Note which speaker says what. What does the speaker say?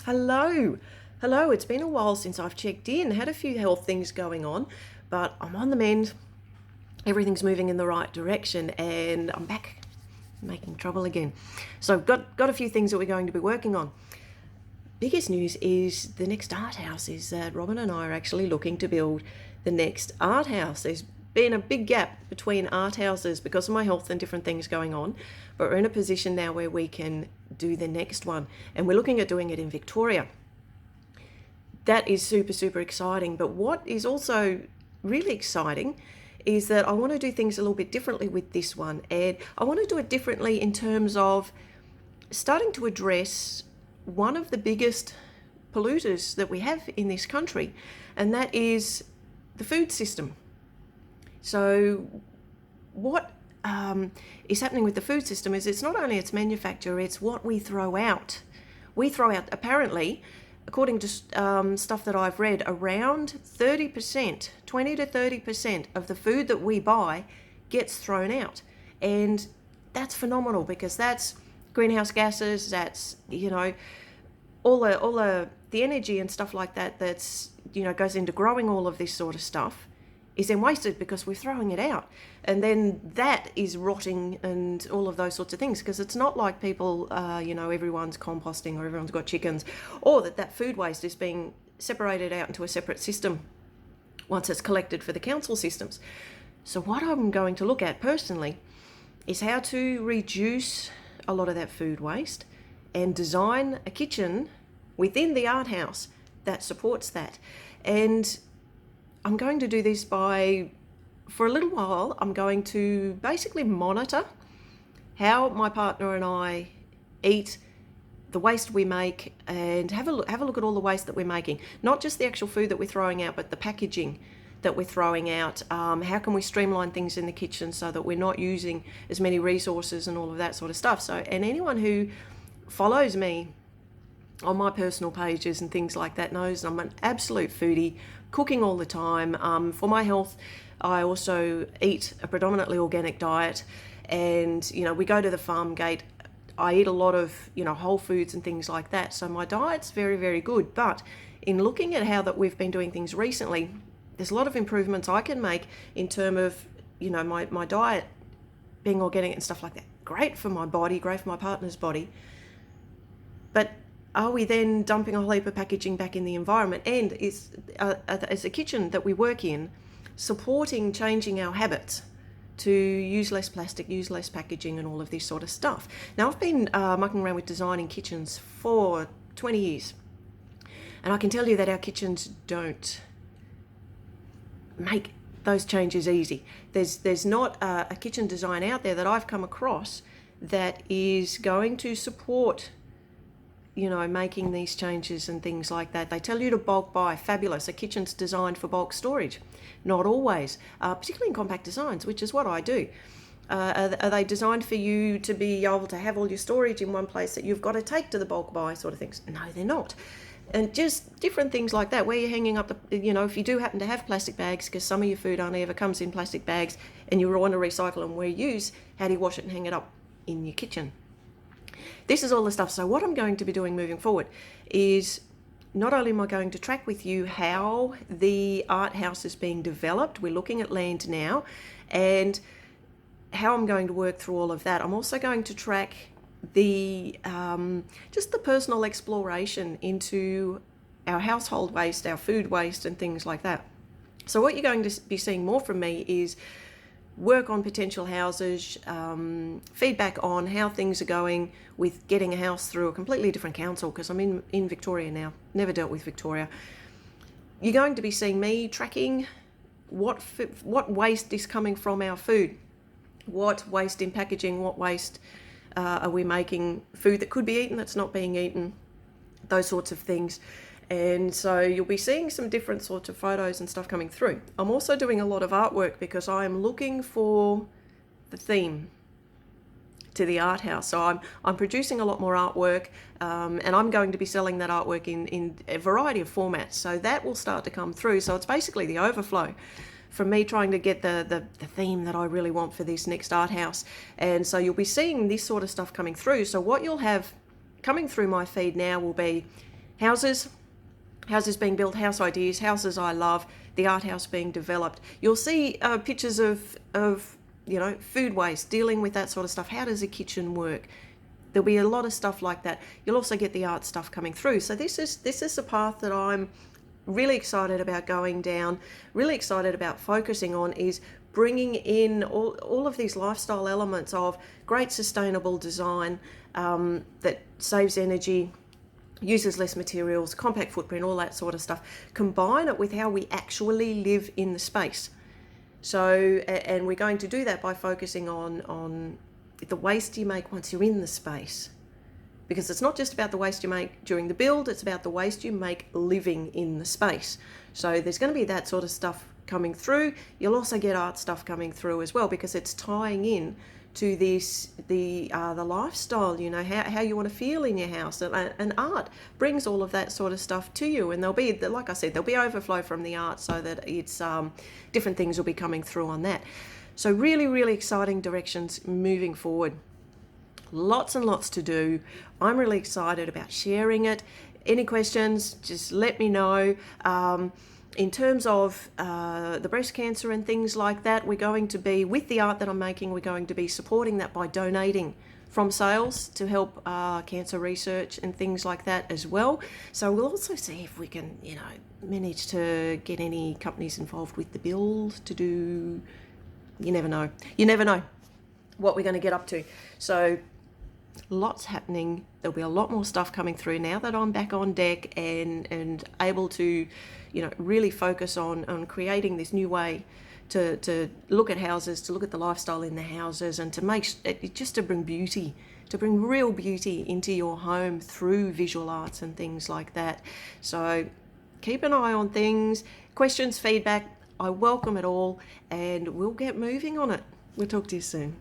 Speaker 1: Hello. Hello. It's been a while since I've checked in, had a few health things going on, but I'm on the mend. Everything's moving in the right direction and I'm back making trouble again. So I've got a few things that we're going to be working on. Biggest news is the next art house is that Robin and I are actually looking to build the next art house. There's been a big gap between art houses because of my health and different things going on, but we're in a position now where we can do the next one, and we're looking at doing it in Victoria. That is super exciting, but what is also really exciting is that I want to do things a little bit differently with this one, and I want to do it differently in terms of starting to address one of the biggest polluters that we have in this country, and that is the food system. So what is happening with the food system is it's not only its manufacture, it's what we throw out. We throw out, apparently, according to stuff that I've read, around 30%, 20 to 30% of the food that we buy gets thrown out. And that's phenomenal because that's greenhouse gases, that's, all the energy and stuff like that that's, goes into growing all of this sort of stuff is then wasted because we're throwing it out. And then that is rotting and all of those sorts of things, because it's not like people, everyone's composting or everyone's got chickens, or that food waste is being separated out into a separate system once it's collected for the council systems. So what I'm going to look at personally is how to reduce a lot of that food waste and design a kitchen within the art house that supports that. And I'm going to do this for a little while, I'm going to basically monitor how my partner and I eat, the waste we make, and have a look at all the waste that we're making. Not just the actual food that we're throwing out, but the packaging that we're throwing out. How can we streamline things in the kitchen so that we're not using as many resources and all of that sort of stuff. So, and anyone who follows me on my personal pages and things like that knows I'm an absolute foodie, cooking all the time. For my health, I also eat a predominantly organic diet, and we go to the farm gate. I eat a lot of whole foods and things like that, so my diet's very good. But in looking at how that we've been doing things recently, there's a lot of improvements I can make in terms of my diet being organic and stuff like that. Great for my body, great for my partner's body, but are we then dumping a whole heap of packaging back in the environment? And is as a kitchen that we work in, supporting changing our habits to use less plastic, use less packaging and all of this sort of stuff. Now, I've been mucking around with designing kitchens for 20 years, and I can tell you that our kitchens don't make those changes easy. There's not a kitchen design out there that I've come across that is going to support making these changes and things like that. They tell you to bulk buy. Fabulous. A kitchen's designed for bulk storage. Not always, particularly in compact designs, which is what I do. Are they designed for you to be able to have all your storage in one place that you've got to take to the bulk buy sort of things? No, they're not. And just different things like that, where you're hanging up if you do happen to have plastic bags, because some of your food only ever comes in plastic bags and you want to recycle and reuse, how do you wash it and hang it up in your kitchen? This is all the stuff. So what I'm going to be doing moving forward is not only am I going to track with you how the art house is being developed, we're looking at land now, and how I'm going to work through all of that. I'm also going to track the just the personal exploration into our household waste, our food waste and things like that. So what you're going to be seeing more from me is work on potential houses, feedback on how things are going with getting a house through a completely different council, because I'm in Victoria now, never dealt with Victoria. You're going to be seeing me tracking what waste is coming from our food, what waste in packaging, what waste are we making, food that could be eaten that's not being eaten, those sorts of things. And so you'll be seeing some different sorts of photos and stuff coming through. I'm also doing a lot of artwork because I'm looking for the theme to the art house. So I'm producing a lot more artwork, and I'm going to be selling that artwork in a variety of formats. So that will start to come through. So it's basically the overflow from me trying to get the theme that I really want for this next art house. And so you'll be seeing this sort of stuff coming through. So what you'll have coming through my feed now will be Houses being built, house ideas, houses I love, the art house being developed. You'll see pictures of food waste, dealing with that sort of stuff. How does a kitchen work? There'll be a lot of stuff like that. You'll also get the art stuff coming through. So this is a path that I'm really excited about going down, really excited about focusing on, is bringing in all of these lifestyle elements of great sustainable design that saves energy, uses less materials, compact footprint, all that sort of stuff. Combine it with how we actually live in the space. So, and we're going to do that by focusing on the waste you make once you're in the space. Because it's not just about the waste you make during the build, it's about the waste you make living in the space. So there's going to be that sort of stuff coming through. You'll also get art stuff coming through as well, because it's tying in to the lifestyle, how you want to feel in your house, and art brings all of that sort of stuff to you. And there'll be, like I said, there'll be overflow from the art, so that it's different things will be coming through on that. So really, really exciting directions moving forward. Lots and lots to do. I'm really excited about sharing it. Any questions, just let me know. In terms of the breast cancer and things like that, we're going to be, with the art that I'm making, we're going to be supporting that by donating from sales to help cancer research and things like that as well. So we'll also see if we can, manage to get any companies involved with the build to do, you never know what we're going to get up to. So lots happening. There'll be a lot more stuff coming through now that I'm back on deck and able to, really focus on creating this new way to look at houses, to look at the lifestyle in the houses, and to make just to bring beauty, to bring real beauty into your home through visual arts and things like that. So keep an eye on things, questions, feedback. I welcome it all, and we'll get moving on it. We'll talk to you soon.